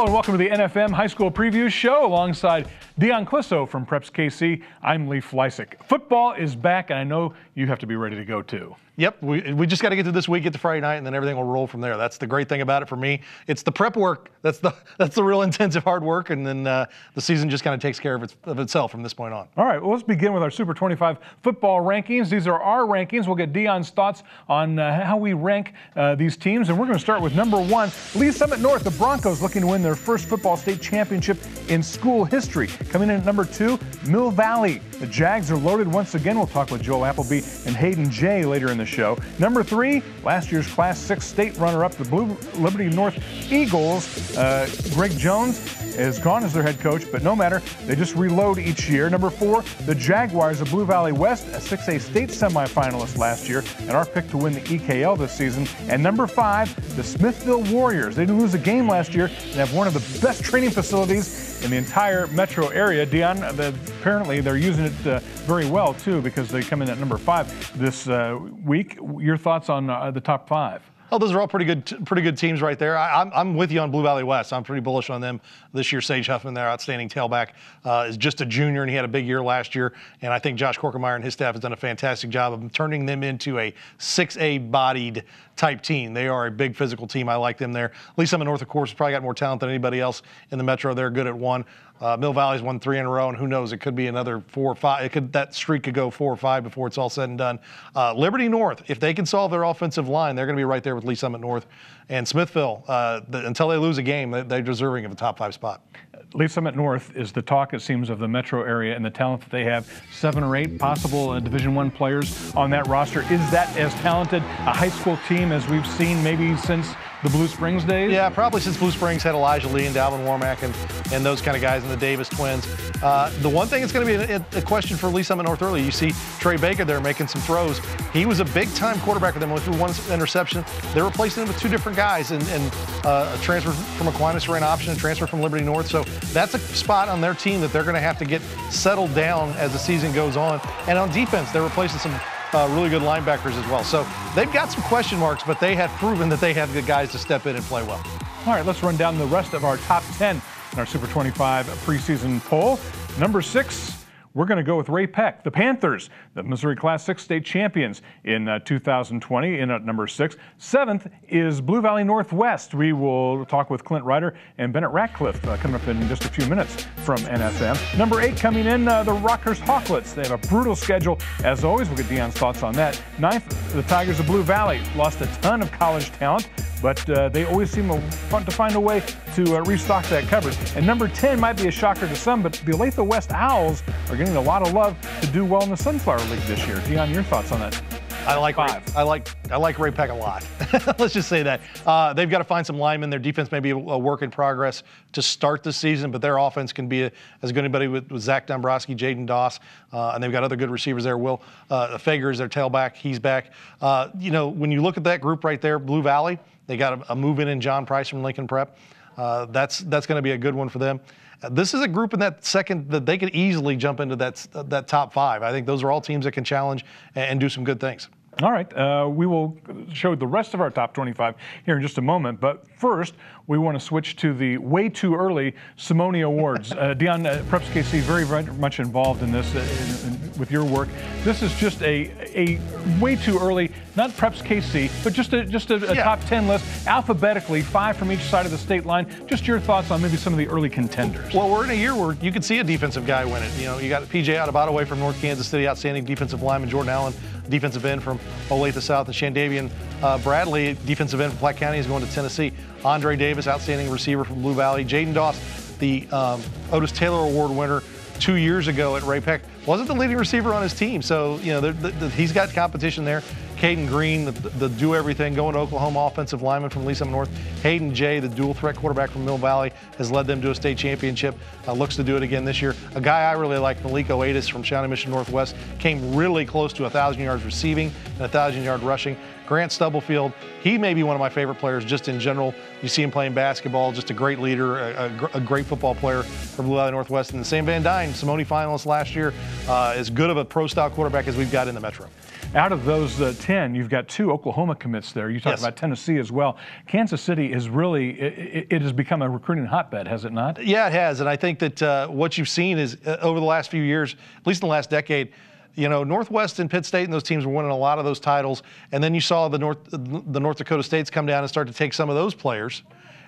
Hello and welcome to the NFM High School Preview Show alongside Dion Clisso from Preps KC. I'm Lee Fleisig. Football is back and I know you have to be ready to go too. Yep, we just got to get to this week, get to Friday night, and then everything will roll from there. That's the great thing about it for me. It's the prep work. That's the real intensive hard work, and then the season just kind of takes care of itself from this point on. All right, well, let's begin with our Super 25 football rankings. These are our rankings. We'll get Dion's thoughts on how we rank these teams, and we're going to start with number 1, Lee Summit North. The Broncos looking to win their first football state championship in school history. Coming in at number 2, Mill Valley. The Jags are loaded once again. We'll talk with Joel Appleby and Hayden Jay later in the show. Number 3, last year's Class 6 state runner-up, the Blue Liberty North Eagles. Greg Jones is gone as their head coach, but no matter, they just reload each year. Number 4, the Jaguars of Blue Valley West, a 6A state semifinalist last year, and our pick to win the EKL this season. And number 5, the Smithville Warriors. They didn't lose a game last year and have one of the best training facilities in the entire metro area. Dion, apparently they're using it very well too, because they come in at number 5 this week. Your thoughts on the top 5? Oh, those are all pretty good teams right there. I'm with you on Blue Valley West. I'm pretty bullish on them this year. Sage Huffman, their outstanding tailback, is just a junior, and he had a big year last year. And I think Josh Korkemeyer and his staff has done a fantastic job of turning them into a 6A bodied type team. They are a big physical team. I like them there. Lee Summit North, of course, has probably got more talent than anybody else in the metro. They're good at one. Mill Valley's won 3 in a row, and who knows, it could be another 4 or 5. That streak could go 4 or 5 before it's all said and done. Liberty North, if they can solve their offensive line, they're going to be right there with Lee Summit North. And Smithville, until they lose a game, they're deserving of a top 5 spot. Lee Summit North is the talk, it seems, of the metro area and the talent that they have. 7 or 8 possible Division I players on that roster. Is that as talented a high school team as we've seen maybe since the Blue Springs days? Yeah, probably since Blue Springs had Elijah Lee and Dalvin Warmack and those kind of guys, and the Davis twins. The one thing that's going to be a question for Lee Summit North early, you see Trey Baker there making some throws. He was a big-time quarterback for them. Went through 1 interception. They're replacing him with 2 different guys, and a transfer from Aquinas ran option, a transfer from Liberty North. So that's a spot on their team that they're going to have to get settled down as the season goes on. And on defense, they're replacing some really good linebackers as well. So they've got some question marks, but they have proven that they have good guys to step in and play well. All right, let's run down the rest of our top 10 in our Super 25 preseason poll. Number 6, we're going to go with Ray Peck. The Panthers, the Missouri Class 6 state champions in 2020, in at number 6. 7th is Blue Valley Northwest. We will talk with Clint Ryder and Bennett Ratcliffe coming up in just a few minutes from NFM. Number 8 coming in, the Rockhurst Hawklets. They have a brutal schedule, as always. We'll get Dion's thoughts on that. 9th, the Tigers of Blue Valley. Lost a ton of college talent, but they always seem to find a way to restock that cupboard. And number 10 might be a shocker to some, but the Olathe West Owls are getting a lot of love to do well in the Sunflower League this year. Dion, your thoughts on that? I like Ray Peck a lot. Let's just say that. They've got to find some linemen. Their defense may be a work in progress to start the season, but their offense can be as good as anybody with Zach Dombrowski, Jaden Doss, and they've got other good receivers there. Will Fager is their tailback. He's back. When you look at that group right there, Blue Valley, they got a move in John Price from Lincoln Prep. That's going to be a good one for them. This is a group in that second that they could easily jump into that top 5. I think those are all teams that can challenge and do some good things. All right, we will show the rest of our top 25 here in just a moment, but first we want to switch to the way too early Simone Awards. Dion, Preps KC very much involved in this with your work. This is just a way too early, not Preps KC, but just a top 10 list, alphabetically, 5 from each side of the state line. Just your thoughts on maybe some of the early contenders. Well, we're in a year where you could see a defensive guy win it. You got PJ Adebayo from North Kansas City, outstanding defensive lineman. Jordan Allen, defensive end from Olathe South, and Shandavian Bradley, defensive end from Platte County, is going to Tennessee. Andre Davis, outstanding receiver from Blue Valley. Jaden Doss, the Otis Taylor Award winner 2 years ago at Ray Peck, wasn't the leading receiver on his team. So, he's got competition there. Caden Green, the do-everything, going to Oklahoma offensive lineman from Lee Summit North. Hayden Jay, the dual-threat quarterback from Mill Valley, has led them to a state championship, looks to do it again this year. A guy I really like, Maliko Adis from Shawnee Mission Northwest, came really close to 1,000 yards receiving and 1,000-yard rushing. Grant Stubblefield, he may be one of my favorite players just in general. You see him playing basketball, just a great leader, a great football player for Blue Valley Northwest. And Sam Van Dyne, Simone finalist last year, as good of a pro-style quarterback as we've got in the Metro. Out of those 10, you've got 2 Oklahoma commits there. You talked about Tennessee as well. Kansas City is really, it has become a recruiting hotbed, has it not? Yeah, it has. And I think that what you've seen is over the last few years, at least in the last decade, you know, Northwest and Pitt State and those teams were winning a lot of those titles. And then you saw the North Dakota States come down and start to take some of those players.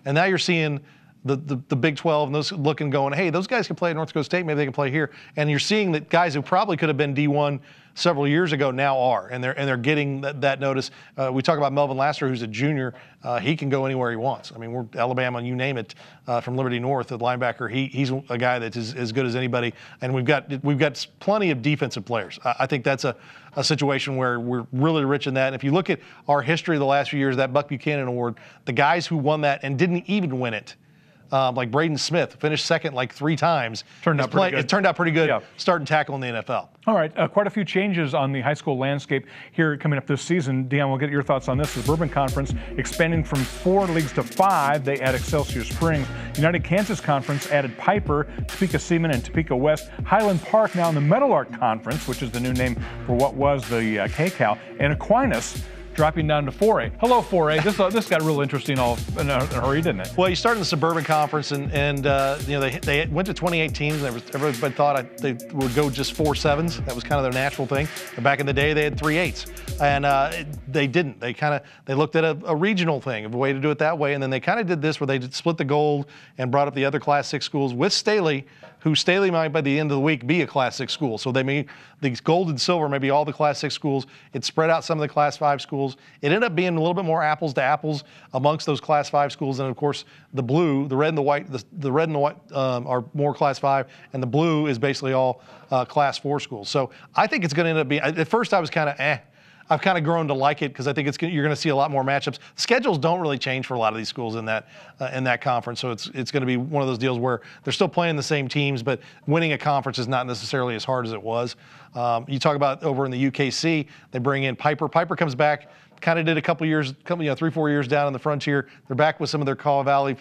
And now you're seeing the Big 12 and those looking going, hey, those guys can play at North Dakota State, maybe they can play here. And you're seeing that guys who probably could have been D1 several years ago now are, and they're getting that notice. We talk about Melvin Lasser, who's a junior. He can go anywhere he wants. I mean, we're Alabama, you name it, from Liberty North, the linebacker. He's a guy that's as good as anybody. And we've got plenty of defensive players. I think that's a situation where we're really rich in that. And if you look at our history of the last few years, that Buck Buchanan Award, the guys who won that and didn't even win it, like Braden Smith, finished second like 3 times. It turned out pretty good starting tackle in the NFL. All right, quite a few changes on the high school landscape here coming up this season. Deon, we'll get your thoughts on this. The Bourbon Conference expanding from 4 leagues to 5. They add Excelsior Springs. United Kansas Conference added Piper, Topeka Seaman, and Topeka West. Highland Park now in the Meadowlark Conference, which is the new name for what was the KCAL. And Aquinas dropping down to 4A. Hello, 4A. This got real interesting all in a hurry, didn't it? Well, you start in the Suburban Conference, and you know, they went to 28 teams. And everybody thought they would go just 4 7s. That was kind of their natural thing. And back in the day, they had 3 8s, and they didn't. They looked at a regional thing, a way to do it that way, and then they kind of did this where they split the gold and brought up the other Class 6 schools with Staley, who Staley might by the end of the week be a Class 6 school. So they may, these gold and silver may be all the Class 6 schools. It spread out some of the Class 5 schools. It ended up being a little bit more apples to apples amongst those Class 5 schools. And of course, the blue, the red and the white, the red and the white are more Class 5, and the blue is basically all Class 4 schools. So I think it's going to end up being, at first I was kind of I've kind of grown to like it because I think you're going to see a lot more matchups. Schedules don't really change for a lot of these schools in that conference, so it's going to be one of those deals where they're still playing the same teams, but winning a conference is not necessarily as hard as it was. You talk about over in the UKC, they bring in Piper. Piper comes back. Kind of did a couple years, 3-4 years down in the frontier. They're back with some of their Kaw Valley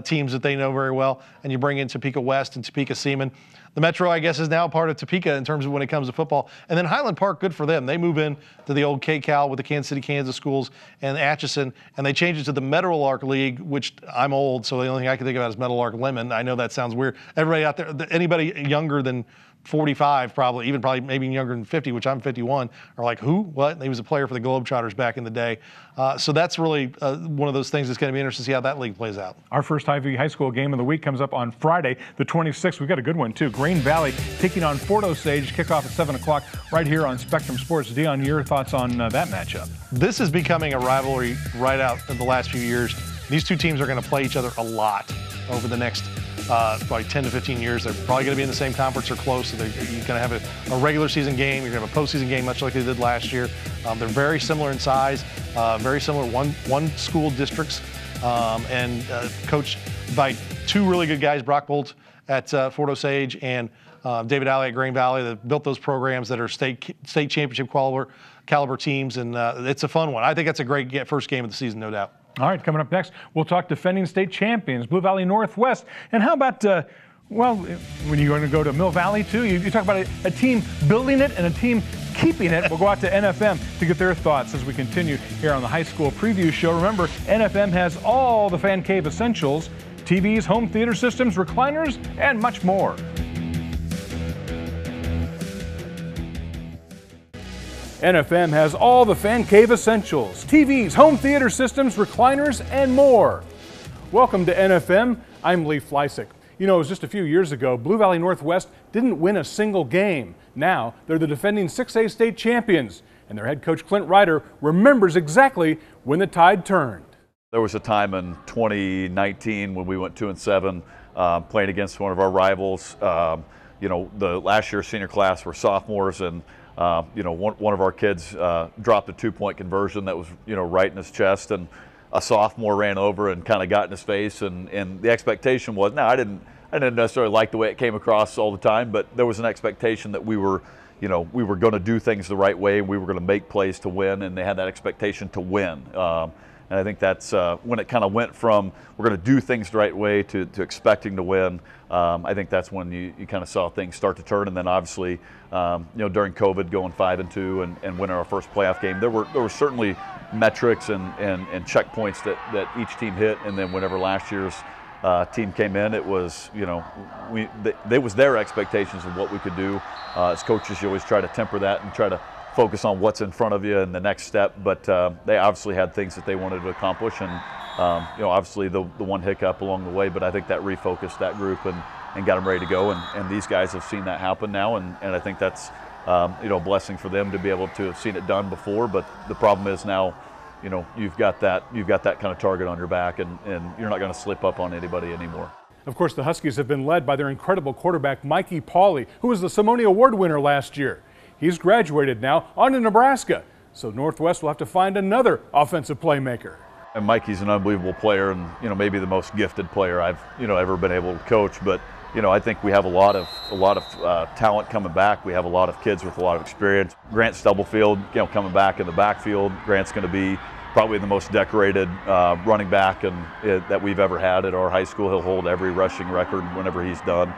teams that they know very well, and you bring in Topeka West and Topeka Seaman. The Metro, I guess, is now part of Topeka in terms of when it comes to football. And then Highland Park, good for them. They move in to the old KCAL with the Kansas City, Kansas schools and Atchison, and they change it to the Meadowlark League, which I'm old, so the only thing I can think about is Meadowlark Lemon. I know that sounds weird. Everybody out there, anybody younger than 45, probably maybe younger than 50, which I'm 51, are like, who? What? And he was a player for the Globetrotters back in the day. So that's really one of those things that's going to be interesting to see how that league plays out. Our first Ivy High School game of the week comes up on Friday, the 26th. We've got a good one, too. Green Valley taking on Fort Osage, kickoff at 7 o'clock right here on Spectrum Sports. Deon, your thoughts on that matchup? This is becoming a rivalry right out in the last few years. These two teams are going to play each other a lot over the next probably 10 to 15 years. They're probably going to be in the same conference or close. So you're going to have a regular season game. You're going to have a postseason game, much like they did last year. They're very similar in size, very similar one school districts, and coached by 2 really good guys, Brock Bolt at Fort Osage and David Alley at Green Valley, that built those programs that are state championship caliber teams, and it's a fun one. I think that's a great first game of the season, no doubt. All right, coming up next, we'll talk defending state champions, Blue Valley Northwest. And how about, well, when you're going to go to Mill Valley, too, you talk about a team building it and a team keeping it. We'll go out to NFM to get their thoughts as we continue here on the High School Preview Show. Remember, NFM has all the fan cave essentials, TVs, home theater systems, recliners, and much more. NFM has all the fan cave essentials, TVs, home theater systems, recliners, and more. Welcome to NFM. I'm Lee Fleisick. You know, it was just a few years ago, Blue Valley Northwest didn't win a single game. Now, they're the defending 6A state champions, and their head coach, Clint Ryder, remembers exactly when the tide turned. There was a time in 2019 when we went 2-7, playing against one of our rivals. You know, the last year's senior class were sophomores, and you know, one of our kids dropped a 2-point conversion that was, you know, right in his chest, and a sophomore ran over and kind of got in his face, and the expectation was, now I didn't necessarily like the way it came across all the time, but there was an expectation that we were going to do things the right way, we were going to make plays to win, and they had that expectation to win. And I think that's when it kind of went from we're going to do things the right way to expecting to win. I think that's when you kind of saw things start to turn. And then obviously, during COVID, going 5-2 and winning our first playoff game, there were certainly metrics and checkpoints that each team hit. And then whenever last year's team came in, it was, there was their expectations of what we could do. As coaches, you always try to temper that and try to focus on what's in front of you and the next step. But they obviously had things that they wanted to accomplish, and obviously the one hiccup along the way. But I think that refocused that group and got them ready to go. And these guys have seen that happen now, and I think that's a blessing for them to be able to have seen it done before. But the problem is now, you've got that kind of target on your back, and you're not going to slip up on anybody anymore. Of course, the Huskies have been led by their incredible quarterback, Mikey Pauley, who was the Simone Award winner last year. He's graduated now on to Nebraska, so Northwest will have to find another offensive playmaker. And Mikey's an unbelievable player, and maybe the most gifted player I've ever been able to coach. But I think we have a lot of talent coming back. We have a lot of kids with a lot of experience. Grant Stubblefield, coming back in the backfield. Grant's going to be probably the most decorated running back that we've ever had at our high school. He'll hold every rushing record whenever he's done.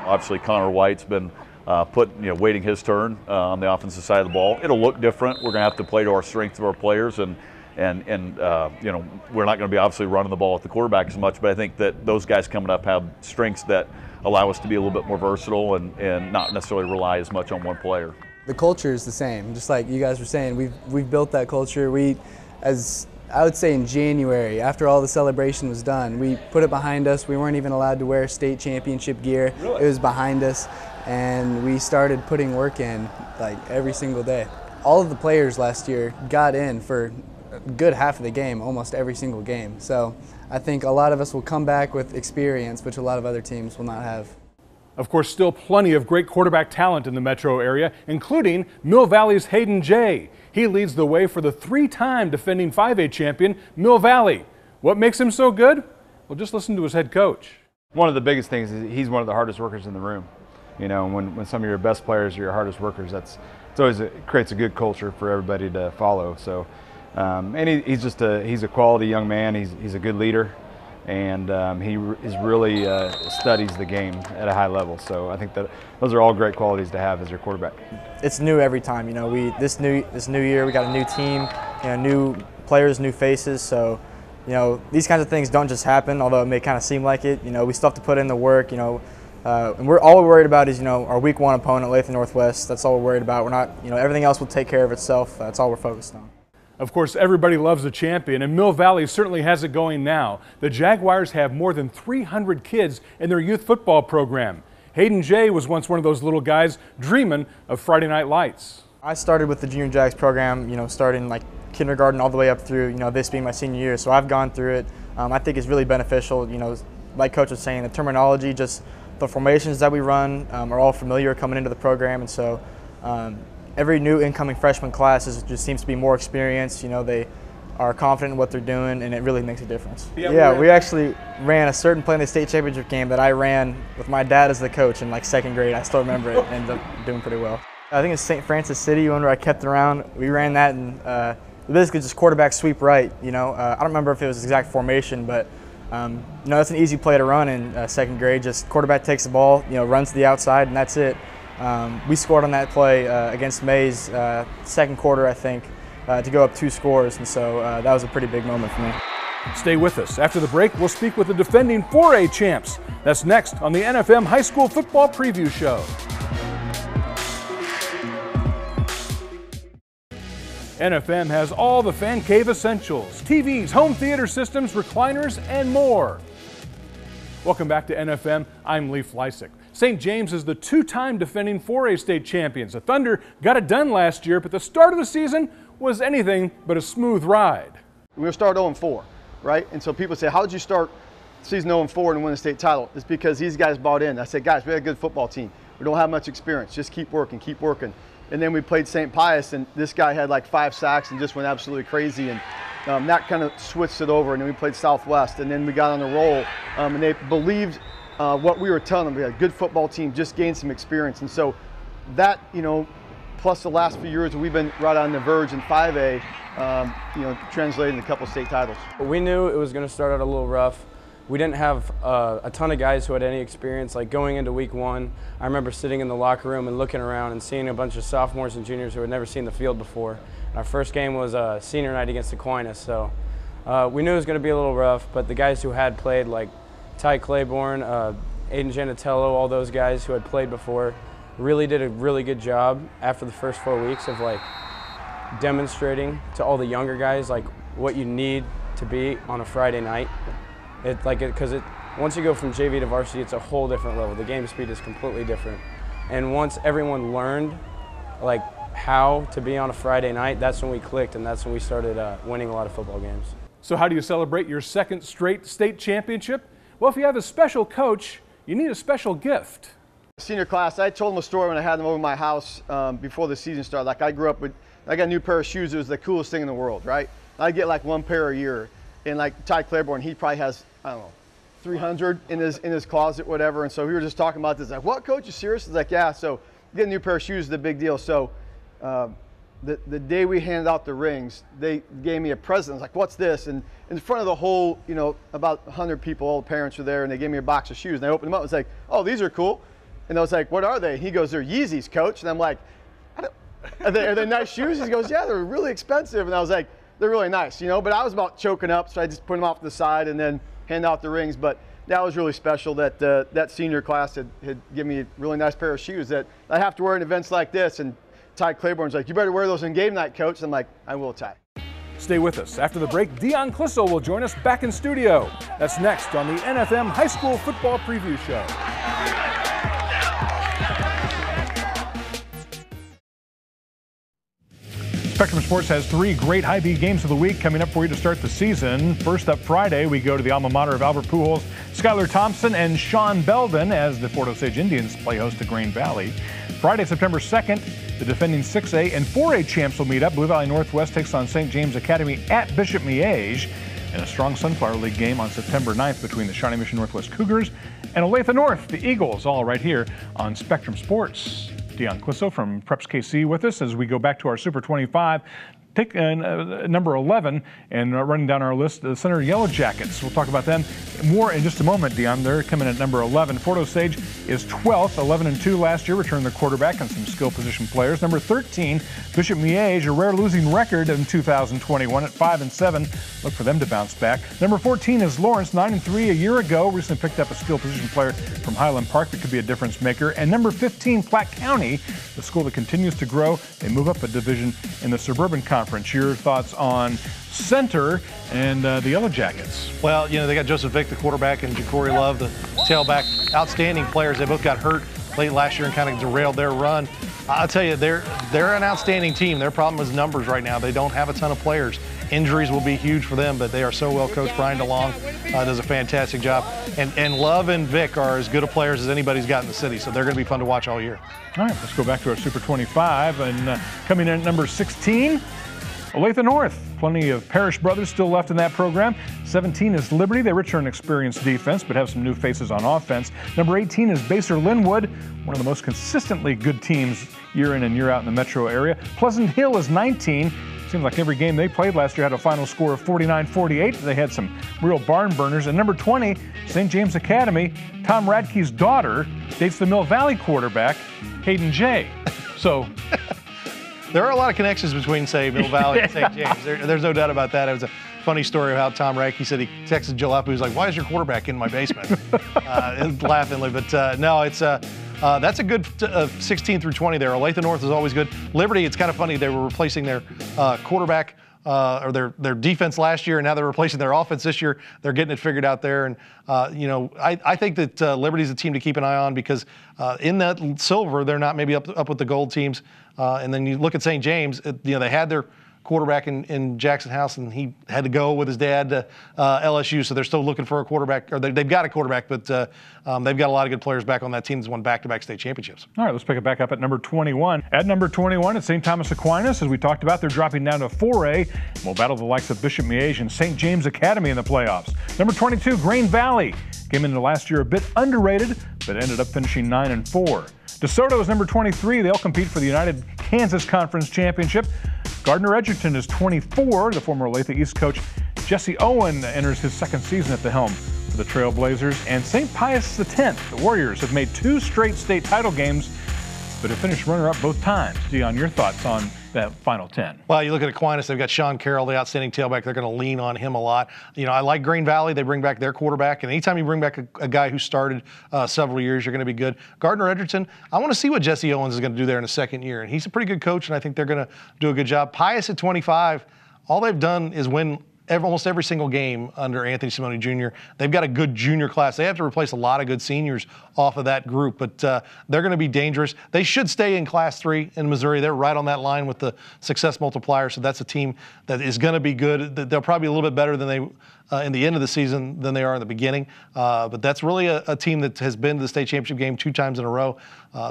Obviously, Connor White's been waiting his turn on the offensive side of the ball. It'll look different. We're going to have to play to our strengths of our players, and we're not going to be obviously running the ball at the quarterback as much. But I think that those guys coming up have strengths that allow us to be a little bit more versatile and not necessarily rely as much on one player. The culture is the same, just like you guys were saying. We've built that culture. As I would say in January, after all the celebration was done, we put it behind us. We weren't even allowed to wear state championship gear. Really? It was behind us, and we started putting work in like every single day. All of the players last year got in for a good half of the game, almost every single game. So I think a lot of us will come back with experience, which a lot of other teams will not have. Of course, still plenty of great quarterback talent in the metro area, including Mill Valley's Hayden Jay. He leads the way for the 3-time defending 5A champion, Mill Valley. What makes him so good? Well, just listen to his head coach. One of the biggest things is he's one of the hardest workers in the room. When some of your best players are your hardest workers, it creates a good culture for everybody to follow. So, he's a quality young man. He's a good leader, and he really studies the game at a high level. So I think that those are all great qualities to have as your quarterback. It's new every time. This new year we got a new team, new players, new faces. So, these kinds of things don't just happen. Although it may kind of seem like it. We still have to put in the work. And all we're worried about is our week 1 opponent, Lathan Northwest. That's all we're worried about. We're not. Everything else will take care of itself. That's all we're focused on. Of course, everybody loves a champion, and Mill Valley certainly has it going now. The Jaguars have more than 300 kids in their youth football program. Hayden Jay was once one of those little guys dreaming of Friday Night Lights. I started with the Junior Jags program, starting like kindergarten all the way up through, this being my senior year. So I've gone through it. I think it's really beneficial. Like Coach was saying, the terminology, just the formations that we run are all familiar coming into the program, and so every new incoming freshman class just seems to be more experienced. They are confident in what they're doing, and it really makes a difference. Yeah, we actually ran a certain play in the state championship game that I ran with my dad as the coach in like 2nd grade. I still remember it, and ended up doing pretty well. I think it's St. Francis City, where I kept it around. We ran that, and basically just quarterback sweep right. I don't remember if it was the exact formation, but that's an easy play to run in 2nd grade. Just quarterback takes the ball, runs to the outside, and that's it. We scored on that play against Mays, 2nd quarter, I think, to go up 2 scores, and so that was a pretty big moment for me. Stay with us. After the break, we'll speak with the defending 4A champs. That's next on the NFM High School Football Preview Show. NFM has all the fan cave essentials: TVs, home theater systems, recliners, and more. Welcome back to NFM. I'm Lee Fleisick. St. James is the 2-time defending 4A state champions. The Thunder got it done last year, but the start of the season was anything but a smooth ride. We're going to start 0-4, right? And so people say, how did you start season 0-4 and win the state title? It's because these guys bought in. I said, guys, we had a good football team. We don't have much experience. Just keep working, keep working. And then we played St. Pius, and this guy had like 5 sacks and just went absolutely crazy. And that kind of switched it over. And then we played Southwest, and then we got on the roll. And they believed what we were telling them. We had a good football team, just gained some experience. And so that, plus the last few years we've been right on the verge in 5A, translating a couple state titles. We knew it was going to start out a little rough. We didn't have a ton of guys who had any experience. Like going into week 1, I remember sitting in the locker room and looking around and seeing a bunch of sophomores and juniors who had never seen the field before. Our first game was senior night against Aquinas, so we knew it was going to be a little rough, but the guys who had played, like Ty Claiborne, Aiden Janatello, all those guys who had played before, really did a really good job after the first 4 weeks of like demonstrating to all the younger guys like what you need to be on a Friday night. Because once you go from JV to varsity, it's a whole different level. The game speed is completely different. And once everyone learned like how to be on a Friday night, that's when we clicked, and that's when we started winning a lot of football games. So how do you celebrate your second straight state championship? Well, if you have a special coach, you need a special gift. Senior class, I told them a story when I had them over my house before the season started. Like I grew up with, I got a new pair of shoes. It was the coolest thing in the world, right? I get like 1 pair a year. And like Ty Claiborne, he probably has, I don't know, 300 in his closet, whatever. And so we were just talking about this, like, what, coach, you serious? He's like, yeah. So get a new pair of shoes is the big deal. So the day we handed out the rings, they gave me a present. I was like, what's this? And in front of the whole, about 100 people, all the parents were there, and they gave me a box of shoes. And I opened them up. I was like, oh, these are cool. And I was like, what are they? He goes, they're Yeezys, coach. And I'm like, are they nice shoes? He goes, yeah, they're really expensive. And I was like, they're really nice, but I was about choking up, so I just put them off to the side and then hand out the rings. But that was really special that that senior class had given me a really nice pair of shoes that I have to wear in events like this. And Ty Claiborne's like, you better wear those in game night, coach. I'm like, I will, Ty. Stay with us. After the break, Dion Clisso will join us back in studio. That's next on the NFM High School Football Preview Show. Spectrum Sports has 3 great high B games of the week coming up for you to start the season. First up Friday, we go to the alma mater of Albert Pujols, Skylar Thompson, and Sean Belden as the Fort Osage Indians play host to Green Valley. Friday, September 2nd, the defending 6A and 4A champs will meet up. Blue Valley Northwest takes on St. James Academy at Bishop Miege. And a strong Sunflower League game on September 9th between the Shawnee Mission Northwest Cougars and Olathe North, the Eagles, all right here on Spectrum Sports. Dion Clisso from Preps KC with us as we go back to our Super 25. Take number 11 and running down our list, the Center Yellow Jackets. We'll talk about them more in just a moment, Dion. They're coming at number 11. Fort Osage is 12th, 11-2 last year, returned their quarterback and some skill position players. Number 13, Bishop Miege, a rare losing record in 2021 at 5-7. Look for them to bounce back. Number 14 is Lawrence, 9-3 a year ago. Recently picked up a skill position player from Highland Park that could be a difference maker. And number 15, Platte County, the school that continues to grow. They move up a division in the Suburban Conference. Your thoughts on Center and the Yellow Jackets? Well, they got Joseph Vick, the quarterback, and Ja'Cory Love, the tailback. Outstanding players. They both got hurt late last year and kind of derailed their run. I'll tell you, they're an outstanding team. Their problem is numbers right now. They don't have a ton of players. Injuries will be huge for them, but they are so well coached. Brian DeLong does a fantastic job. And Love and Vick are as good of players as anybody's got in the city, so they're going to be fun to watch all year. All right, let's go back to our Super 25. And coming in at number 16, Olathe North. Plenty of Parrish brothers still left in that program. 17 is Liberty. They return experienced defense, but have some new faces on offense. Number 18 is Baser Linwood, one of the most consistently good teams year in and year out in the metro area. Pleasant Hill is 19. Seems like every game they played last year had a final score of 49-48. They had some real barn burners. And number 20, St. James Academy. Tom Radke's daughter dates the Mill Valley quarterback, Hayden J. So there are a lot of connections between, say, Mill Valley and St. James. There's no doubt about that. It was a funny story of how Tom Radke said he texted Jill up. He was like, "Why is your quarterback in my basement?" Laughingly, but no, it's that's a good 16 through 20 there. Olathe North is always good. Liberty, it's kind of funny. They were replacing their quarterback or their defense last year, and now they're replacing their offense this year. They're getting it figured out there, and I think that Liberty's a team to keep an eye on because in that silver, they're not maybe up with the gold teams. And then you look at St. James, they had their quarterback in Jackson House, and he had to go with his dad to LSU, so they're still looking for a quarterback, or they've got a quarterback, but they've got a lot of good players back on that team that's won back-to-back state championships. All right, let's pick it back up at number 21. At number 21, it's St. Thomas Aquinas. As we talked about, they're dropping down to 4A. We'll battle the likes of Bishop Miege and St. James Academy in the playoffs. Number 22, Green Valley. Came into last year a bit underrated, but ended up finishing 9-4. DeSoto is number 23. They'll compete for the United Kansas Conference Championship. Gardner Edgerton is 24. The former Olathe East coach Jesse Owen enters his second season at the helm for the Trailblazers. And St. Pius X, the Warriors, have made 2 straight state title games, but have finished runner-up both times. Dion, your thoughts on that final 10? Well, you look at Aquinas, they've got Sean Carroll, the outstanding tailback. They're going to lean on him a lot. You know, I like Green Valley. They bring back their quarterback. And anytime you bring back a guy who started several years, you're going to be good. Gardner Edgerton, I want to see what Jesse Owens is going to do there in the second year. And he's a pretty good coach, and I think they're going to do a good job. Pius at 25, all they've done is win almost every single game under Anthony Simone Jr. They've got a good junior class. They have to replace a lot of good seniors off of that group, but they're going to be dangerous. They should stay in Class 3 in Missouri. They're right on that line with the success multiplier, so that's a team that is going to be good. They'll probably be a little bit better than they in the end of the season than they are in the beginning, but that's really a team that has been to the state championship game 2 times in a row.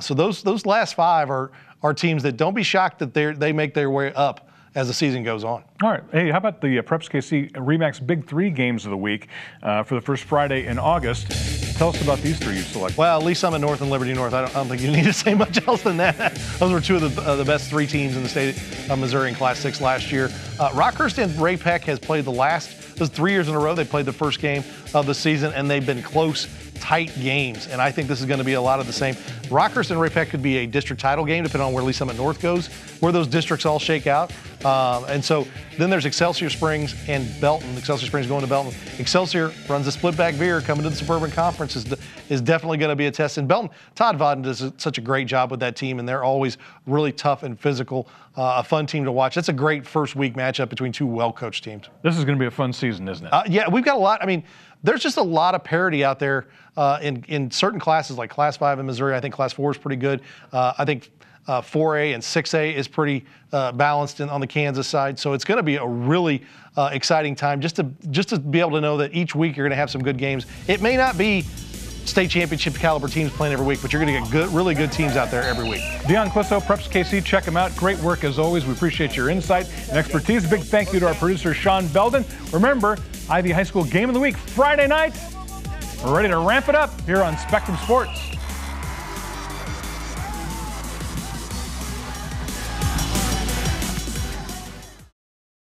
So those last 5 are teams that don't be shocked that they make their way up as the season goes on. All right. Hey, how about the Preps KC RE/MAX Big 3 games of the week for the first Friday in August? Tell us about these 3 you selected. Well, Lee Summit North and Liberty North. I don't think you need to say much else than that. Those were 2 of the best 3 teams in the state of Missouri in Class 6 last year. Rockhurst and Ray Peck has played those 3 years in a row. They played the first game of the season, and they've been close, tight games, and I think this is going to be a lot of the same. Rockhurst and Ray Peck could be a district title game, depending on where Lee Summit North goes, where those districts all shake out. And so then there's Excelsior Springs and Belton. Excelsior Springs going to Belton. Excelsior runs a split back veer coming to the Suburban Conference is definitely going to be a test. In Belton, Todd Vodden does such a great job with that team, and they're always really tough and physical, a fun team to watch. That's a great first week matchup between 2 well-coached teams. This is going to be a fun season, isn't it? Yeah, we've got a lot. I mean, there's just a lot of parity out there in certain classes, like Class 5 in Missouri. I think Class 4 is pretty good. I think 4A and 6A is pretty balanced on the Kansas side. So it's going to be a really exciting time just to be able to know that each week you're going to have some good games. It may not be state championship caliber teams playing every week, but you're going to get really good teams out there every week. Dion Clisso, Preps KC, check them out. Great work as always. We appreciate your insight and expertise. Big thank you to our producer, Sean Belden. Remember, Ivy High School Game of the Week, Friday night. We're ready to ramp it up here on Spectrum Sports.